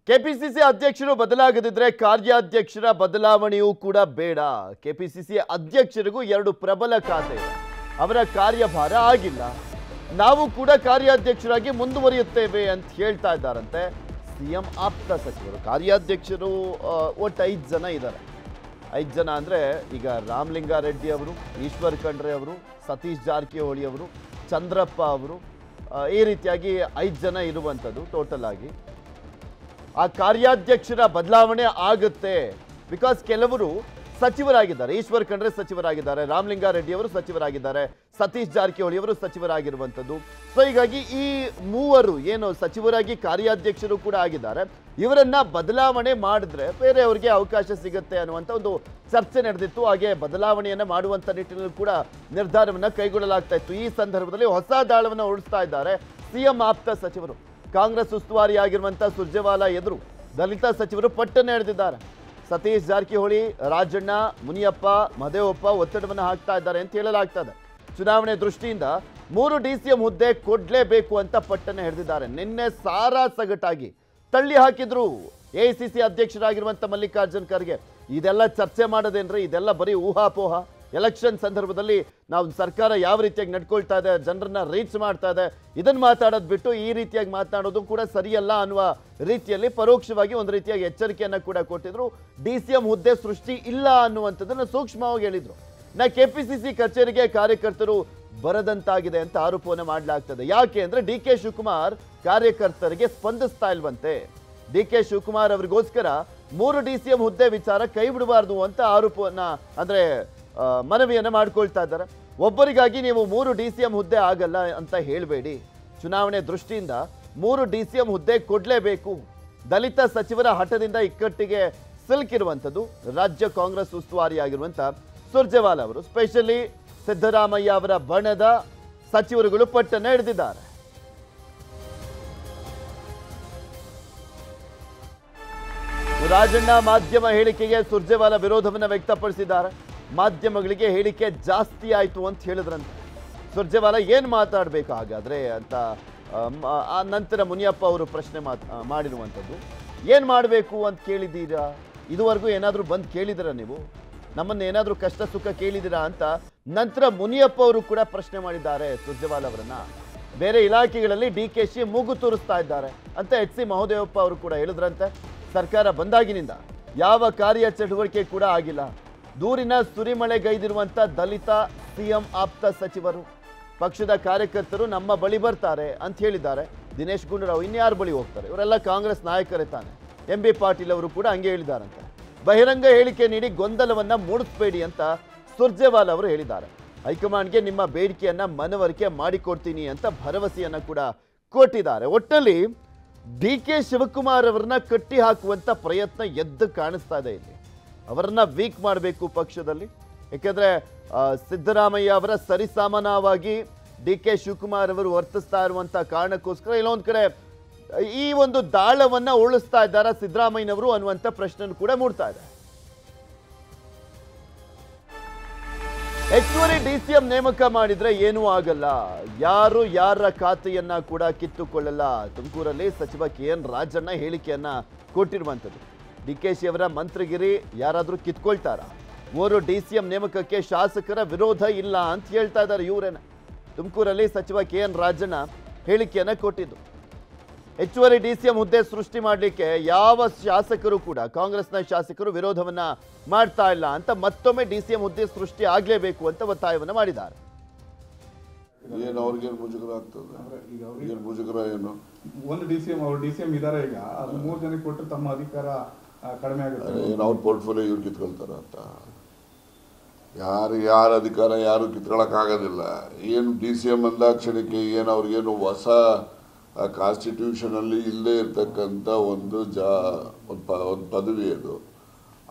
KPCC ಅಧ್ಯಕ್ಷರು ಬದಲಾಗದಿದ್ರೆ ಕಾರ್ಯಾಧ್ಯಕ್ಷರ ಬದಲಾವಣೆಯೂ ಕೂಡ ಬೇಡ. ಕೆಪಿಸಿಸಿ ಅಧ್ಯಕ್ಷರಿಗೂ ಎರಡು ಪ್ರಬಲ ಖಾತೆ ಇದೆ, ಅವರ ಕಾರ್ಯಭಾರ ಆಗಿಲ್ಲ. ನಾವು ಕೂಡ ಕಾರ್ಯಾಧ್ಯಕ್ಷರಾಗಿ ಮುಂದುವರಿಯುತ್ತೇವೆ ಅಂತ ಹೇಳ್ತಾ ಇದ್ದಾರಂತೆ ಸಿಎಂ ಆಪ್ತ ಸಚಿವರು. ಕಾರ್ಯಾಧ್ಯಕ್ಷರು ಒಟ್ಟು 5 ಜನ ಇದ್ದಾರೆ. 5 ಜನ ಅಂದರೆ ಈಗ ರಾಮಲಿಂಗಾರೆಡ್ಡಿ ಅವರು, ಈಶ್ವರ್ ಖಂಡ್ರೆ ಅವರು, ಸತೀಶ್ ಜಾರಕಿಹೊಳಿ ಅವರು, ಚಂದ್ರಪ್ಪ ಅವರು, ಈ ರೀತಿಯಾಗಿ 5 ಜನ ಇರುವಂಥದ್ದು ಟೋಟಲ್ ಆಗಿ. ಆ ಕಾರ್ಯಾಧ್ಯಕ್ಷರ ಬದಲಾವಣೆ ಆಗುತ್ತೆ. ಬಿಕಾಸ್ ಕೆಲವರು ಸಚಿವರಾಗಿದ್ದಾರೆ. ಈಶ್ವರ್ ಖಂಡ್ರೆ ಸಚಿವರಾಗಿದ್ದಾರೆ, ರಾಮಲಿಂಗಾರೆಡ್ಡಿ ಅವರು ಸಚಿವರಾಗಿದ್ದಾರೆ, ಸತೀಶ್ ಜಾರಕಿಹೊಳಿ ಅವರು ಸಚಿವರಾಗಿರುವಂಥದ್ದು. ಸೊ ಹೀಗಾಗಿ ಈ ಮೂವರು ಏನು ಸಚಿವರಾಗಿ ಕಾರ್ಯಾಧ್ಯಕ್ಷರು ಕೂಡ ಆಗಿದ್ದಾರೆ, ಇವರನ್ನ ಬದಲಾವಣೆ ಮಾಡಿದ್ರೆ ಬೇರೆಯವರಿಗೆ ಅವಕಾಶ ಸಿಗುತ್ತೆ ಅನ್ನುವಂಥ ಒಂದು ಚರ್ಚೆ ನಡೆದಿತ್ತು. ಹಾಗೆ ಬದಲಾವಣೆಯನ್ನು ಮಾಡುವಂಥ ನಿಟ್ಟಿನಲ್ಲಿ ಕೂಡ ನಿರ್ಧಾರವನ್ನು ಕೈಗೊಳ್ಳಲಾಗ್ತಾ ಇತ್ತು. ಈ ಸಂದರ್ಭದಲ್ಲಿ ಹೊಸ ದಾಳವನ್ನು ಓಡಿಸ್ತಾ ಇದ್ದಾರೆ ಸಿಎಂ ಆಪ್ತ ಸಚಿವರು. ಕಾಂಗ್ರೆಸ್ ಉಸ್ತುವಾರಿಯಾಗಿರುವಂಥ ಸುರ್ಜೇವಾಲಾ ಎದುರು ದಲಿತ ಸಚಿವರು ಪಟ್ಟನ್ನು ಎಳೆದಿದ್ದಾರೆ. ಸತೀಶ್ ಜಾರಕಿಹೊಳಿ, ರಾಜಣ್ಣ, ಮುನಿಯಪ್ಪ, ಮಹದೇವಪ್ಪ ಒತ್ತಡವನ್ನು ಹಾಕ್ತಾ ಇದ್ದಾರೆ ಅಂತ ಹೇಳಲಾಗ್ತದೆ. ಚುನಾವಣೆ ದೃಷ್ಟಿಯಿಂದ 3 DCM ಹುದ್ದೆ ಕೊಡಲೇಬೇಕು ಅಂತ ಪಟ್ಟನ್ನು ಹಿಡಿದಿದ್ದಾರೆ. ನಿನ್ನೆ ಸಾರಾ ಸಗಟಾಗಿ ತಳ್ಳಿ ಹಾಕಿದ್ರು AICC ಅಧ್ಯಕ್ಷರಾಗಿರುವಂಥ ಮಲ್ಲಿಕಾರ್ಜುನ್ ಖರ್ಗೆ. ಇದೆಲ್ಲ ಚರ್ಚೆ ಮಾಡೋದೇನ್ರಿ, ಇದೆಲ್ಲ ಬರೀ ಊಹಾಪೋಹ. ಎಲೆಕ್ಷನ್ ಸಂದರ್ಭದಲ್ಲಿ ನಾವು ಸರ್ಕಾರ ಯಾವ ರೀತಿಯಾಗಿ ನಡ್ಕೊಳ್ತಾ ಇದೆ, ಜನರನ್ನ ರೀಚ್ ಮಾಡ್ತಾ ಇದೆ, ಇದನ್ನು ಮಾತಾಡೋದು ಬಿಟ್ಟು ಈ ರೀತಿಯಾಗಿ ಮಾತನಾಡೋದು ಕೂಡ ಸರಿಯಲ್ಲ ಅನ್ನುವ ರೀತಿಯಲ್ಲಿ ಪರೋಕ್ಷವಾಗಿ ಒಂದು ರೀತಿಯಾಗಿ ಎಚ್ಚರಿಕೆಯನ್ನು ಕೂಡ ಕೊಟ್ಟಿದ್ರು. DCM ಹುದ್ದೆ ಸೃಷ್ಟಿ ಇಲ್ಲ ಅನ್ನುವಂಥದ್ದನ್ನು ಸೂಕ್ಷ್ಮವಾಗಿ ಹೇಳಿದ್ರು. KPCC ಕಚೇರಿಗೆ ಕಾರ್ಯಕರ್ತರು ಬರದಂತಾಗಿದೆ ಅಂತ ಆರೋಪವನ್ನು ಮಾಡಲಾಗ್ತದೆ. ಯಾಕೆ ಅಂದ್ರೆ DK ಶಿವಕುಮಾರ್ ಕಾರ್ಯಕರ್ತರಿಗೆ ಸ್ಪಂದಿಸ್ತಾ ಇಲ್ವಂತೆ. DK ಶಿವಕುಮಾರ್ ಅವರಿಗೋಸ್ಕರ 3 DCM ಹುದ್ದೆ ವಿಚಾರ ಕೈ ಬಿಡಬಾರ್ದು ಅಂತ ಆರೋಪವನ್ನ ಅಂದ್ರೆ ಮನವಿಯನ್ನು ಮಾಡ್ಕೊಳ್ತಾ ಇದ್ದಾರೆ. ಒಬ್ಬರಿಗಾಗಿ ನೀವು 3 DCM ಹುದ್ದೆ ಆಗಲ್ಲ ಅಂತ ಹೇಳಬೇಡಿ. ಚುನಾವಣೆ ದೃಷ್ಟಿಯಿಂದ 3 DCM ಹುದ್ದೆ ಕೊಡಲೇಬೇಕು. ದಲಿತ ಸಚಿವರ ಹಠದಿಂದ ಇಕ್ಕಟ್ಟಿಗೆ ಸಿಲುಕಿರುವಂಥದ್ದು ರಾಜ್ಯ ಕಾಂಗ್ರೆಸ್ ಉಸ್ತುವಾರಿಯಾಗಿರುವಂಥ ಸುರ್ಜೇವಾಲಾ ಅವರು. ಸ್ಪೆಷಲಿ ಸಿದ್ದರಾಮಯ್ಯ ಅವರ ಬಣದ ಸಚಿವರುಗಳು ಪಟ್ಟನ್ನು ಹಿಡಿದಿದ್ದಾರೆ. ರಾಜಣ್ಣ ಮಾಧ್ಯಮ ಹೇಳಿಕೆಗೆ ಸುರ್ಜೇವಾಲಾ ವಿರೋಧವನ್ನು ವ್ಯಕ್ತಪಡಿಸಿದ್ದಾರೆ. ಮಾಧ್ಯಮಗಳಿಗೆ ಹೇಳಿಕೆ ಜಾಸ್ತಿ ಆಯಿತು ಅಂತ ಹೇಳಿದ್ರಂತೆ. ಸುರ್ಜೇವಾಲಾ ಏನು ಮಾತಾಡಬೇಕು ಹಾಗಾದ್ರೆ ಅಂತ ಆ ನಂತರ ಮುನಿಯಪ್ಪ ಅವರು ಪ್ರಶ್ನೆ ಮಾಡಿರುವಂಥದ್ದು. ಏನು ಮಾಡಬೇಕು ಅಂತ ಕೇಳಿದ್ದೀರಾ? ಇದುವರೆಗೂ ಏನಾದರೂ ಬಂದು ಕೇಳಿದಿರಾ ನೀವು? ನಮ್ಮನ್ನು ಏನಾದರೂ ಕಷ್ಟ ಸುಖ ಕೇಳಿದಿರಾ ಅಂತ ನಂತರ ಮುನಿಯಪ್ಪ ಅವರು ಕೂಡ ಪ್ರಶ್ನೆ ಮಾಡಿದ್ದಾರೆ ಸುರ್ಜೇವಾಲಾ ಅವರನ್ನ. ಬೇರೆ ಇಲಾಖೆಗಳಲ್ಲಿ DKಶಿ ಮೂಗು ತೂರಿಸ್ತಾ ಇದ್ದಾರೆ ಅಂತ HC ಮಹದೇವಪ್ಪ ಅವರು ಕೂಡ ಹೇಳಿದ್ರಂತೆ. ಸರ್ಕಾರ ಬಂದಾಗಿನಿಂದ ಯಾವ ಕಾರ್ಯ ಚಟುವಟಿಕೆ ಕೂಡ ಆಗಿಲ್ಲ. ದೂರಿನ ಸುರಿಮಳೆಗೈದಿರುವಂಥ ದಲಿತ ಸಿಎಂ ಆಪ್ತ ಸಚಿವರು. ಪಕ್ಷದ ಕಾರ್ಯಕರ್ತರು ನಮ್ಮ ಬಳಿ ಬರ್ತಾರೆ ಅಂತ ಹೇಳಿದ್ದಾರೆ. ದಿನೇಶ್ ಗುಂಡೂರಾವ್ ಇನ್ಯಾರ ಬಳಿ ಹೋಗ್ತಾರೆ? ಇವರೆಲ್ಲ ಕಾಂಗ್ರೆಸ್ ನಾಯಕರೇ ತಾನೆ. MB ಪಾಟೀಲ್ ಅವರು ಕೂಡ ಹಂಗೆ ಹೇಳಿದಾರಂತೆ. ಬಹಿರಂಗ ಹೇಳಿಕೆ ನೀಡಿ ಗೊಂದಲವನ್ನ ಮೂಡಿಸಬೇಡಿ ಅಂತ ಸುರ್ಜೇವಾಲಾ ಅವರು ಹೇಳಿದ್ದಾರೆ. ಹೈಕಮಾಂಡ್ಗೆ ನಿಮ್ಮ ಬೇಡಿಕೆಯನ್ನ ಮನವರಿಕೆ ಮಾಡಿಕೊಡ್ತೀನಿ ಅಂತ ಭರವಸೆಯನ್ನ ಕೂಡ ಕೊಟ್ಟಿದ್ದಾರೆ. ಒಟ್ಟಲ್ಲಿ DK ಶಿವಕುಮಾರ್ ಅವರನ್ನ ಕಟ್ಟಿ ಹಾಕುವಂತ ಪ್ರಯತ್ನ ಎದ್ದು ಕಾಣಿಸ್ತಾ ಇದೆ. ಇಲ್ಲಿ ಅವರನ್ನ ವೀಕ್ ಮಾಡಬೇಕು ಪಕ್ಷದಲ್ಲಿ. ಯಾಕೆಂದ್ರೆ ಸಿದ್ದರಾಮಯ್ಯ ಅವರ ಸರಿಸಾಮಾನವಾಗಿ DK ಶಿವಕುಮಾರ್ ಅವರು ವರ್ತಿಸ್ತಾ ಇರುವಂತ ಕಾರಣಕ್ಕೋಸ್ಕರ ಇಲ್ಲೊಂದ್ ಕಡೆ ಈ ಒಂದು ದಾಳವನ್ನ ಉಳಿಸ್ತಾ ಇದ್ದಾರಾ ಸಿದ್ದರಾಮಯ್ಯನವರು ಅನ್ನುವಂಥ ಪ್ರಶ್ನೆ ಕೂಡ ಮೂಡ್ತಾ ಇದೆ. ಹೆಚ್ಚುವರಿ DCM ನೇಮಕ ಮಾಡಿದ್ರೆ ಏನೂ ಆಗಲ್ಲ, ಯಾರು ಯಾರ ಖಾತೆಯನ್ನ ಕೂಡ ಕಿತ್ತುಕೊಳ್ಳಲ್ಲ. ತುಮಕೂರಲ್ಲಿ ಸಚಿವ KN ರಾಜಣ್ಣ ಹೇಳಿಕೆಯನ್ನ ಕೊಟ್ಟಿರುವಂಥದ್ದು. DKಶಿ ಅವರ ಮಂತ್ರಿಗಿರಿ ಯಾರಾದರೂ ಕಿತ್ಕೊಳ್ತಾರ? 3 DCM ನೇಮಕಕ್ಕೆ ಶಾಸಕರ ವಿರೋಧ ಇಲ್ಲ ಅಂತ ಹೇಳ್ತಾ ಇದ್ದಾರೆ ಇವರೇನ. ತುಮಕೂರಲ್ಲಿ ಸಚಿವ KN ರಾಜಣ್ಣ ಹೇಳಿಕೆಯನ್ನ ಕೊಟ್ಟಿದ್ದು. ಹೆಚ್ಚುವರಿ DCM ಹುದ್ದೆ ಸೃಷ್ಟಿ ಮಾಡಲಿಕ್ಕೆ ಯಾವ ಶಾಸಕರು ಕೂಡ ಕಾಂಗ್ರೆಸ್ನ ಶಾಸಕರು ವಿರೋಧವನ್ನ ಮಾಡ್ತಾ ಇಲ್ಲ ಅಂತ ಮತ್ತೊಮ್ಮೆ DCM ಹುದ್ದೆ ಸೃಷ್ಟಿ ಆಗಲೇಬೇಕು ಅಂತ ಒತ್ತಾಯವನ್ನ ಮಾಡಿದ್ದಾರೆ. ಏನು ಅವ್ರಿಗೇನು ಮುಜುಗರ ಆಗ್ತದೆ? ಏನು ಮುಜುಗರ ಏನು? ಒಂದು DCM ಇದಾರೆ ಈಗ, ಅದು 3 ಜನಕ್ಕೆ ಕೊಟ್ಟರೆ ತಮ್ಮ ಅಧಿಕಾರ ಕಡಿಮೆ ಆಗುತ್ತೆ. ಏನು ಅವ್ರ ಪೋರ್ಟ್ಫೋಲಿಯೋ ಇವ್ರು ಕಿತ್ಕೊಳ್ತಾರ ಅಂತ? ಯಾರ ಅಧಿಕಾರ ಯಾರು ಕಿತ್ಕೊಳ್ಳೋಕ್ಕಾಗೋದಿಲ್ಲ. ಏನು DCM ಅಂದಾಕ್ಷಣಕ್ಕೆ ಏನು ಅವ್ರಿಗೇನು ಹೊಸ ಕಾನ್ಸ್ಟಿಟ್ಯೂಷನಲ್ಲಿ ಇಲ್ಲದೆ ಇರ್ತಕ್ಕಂಥ ಒಂದು ಪದವಿ ಅದು.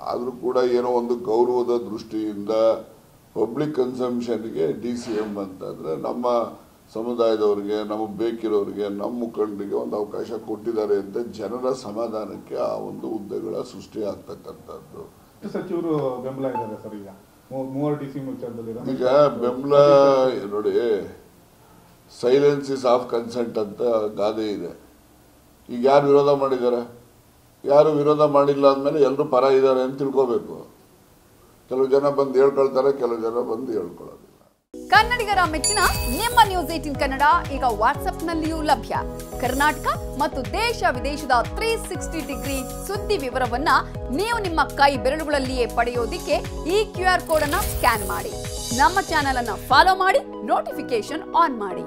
ಆದರೂ ಕೂಡ ಏನೋ ಒಂದು ಗೌರವದ ದೃಷ್ಟಿಯಿಂದ ಪಬ್ಲಿಕ್ ಕನ್ಸಂಪ್ಷನ್ಗೆ DCM ಅಂತಂದರೆ ನಮ್ಮ ಸಮುದಾಯದವ್ರಿಗೆ, ನಮಗೆ ಬೇಕಿರೋರಿಗೆ, ನಮ್ಮ ಮುಖಂಡರಿಗೆ ಒಂದು ಅವಕಾಶ ಕೊಟ್ಟಿದ್ದಾರೆ ಅಂತ ಜನರ ಸಮಾಧಾನಕ್ಕೆ ಆ ಒಂದು ಹುದ್ದೆಗಳ ಸೃಷ್ಟಿ ಆಗ್ತಕ್ಕಂಥದ್ದು. ಸಚಿವರು ಬೆಂಬಲ ಇದ್ದಾರೆ ಸರ್. ಈಗ 3 DCM ವಿಚಾರದಲ್ಲಿ ಈಗ ಬೆಂಬಲ ನೋಡಿ, ಸೈಲೆನ್ಸ್ ಇಸ್ ಆಫ್ ಕನ್ಸೆಂಟ್ ಅಂತ ಗಾದೆ ಇದೆ. ಈಗ ಯಾರು ವಿರೋಧ ಮಾಡಿದ್ದಾರೆ? ಯಾರು ವಿರೋಧ ಮಾಡಿಲ್ಲ ಅಂದಮೇಲೆ ಎಲ್ಲರೂ ಪರ ಇದ್ದಾರೆ ಅಂತ ತಿಳ್ಕೋಬೇಕು. ಕೆಲವು ಜನ ಬಂದು ಹೇಳ್ಕೊಳ್ತಾರೆ, ಕೆಲವು ಜನ ಬಂದು ಹೇಳ್ಕೊಳ್ಳೋದಿಲ್ಲ. ಕನ್ನಡಿಗರ ಮೆಚ್ಚಿನ ನಿಮ್ಮ ನ್ಯೂಸ್ 18 ಕನ್ನಡ ಈಗ ವಾಟ್ಸ್ಆಪ್ನಲ್ಲಿಯೂ ಲಭ್ಯ. ಕರ್ನಾಟಕ ಮತ್ತು ದೇಶ ವಿದೇಶದ 360 ಡಿಗ್ರಿ ಸುದ್ದಿ ವಿವರವನ್ನ ನೀವು ನಿಮ್ಮ ಕೈ ಬೆರಳುಗಳಲ್ಲಿಯೇ ಪಡೆಯೋದಿಕ್ಕೆ ಈ QR ಕೋಡ್ ಅನ್ನು ಸ್ಕ್ಯಾನ್ ಮಾಡಿ. ನಮ್ಮ ಚಾನೆಲ್ ಅನ್ನು ಫಾಲೋ ಮಾಡಿ, ನೋಟಿಫಿಕೇಶನ್ ಆನ್ ಮಾಡಿ.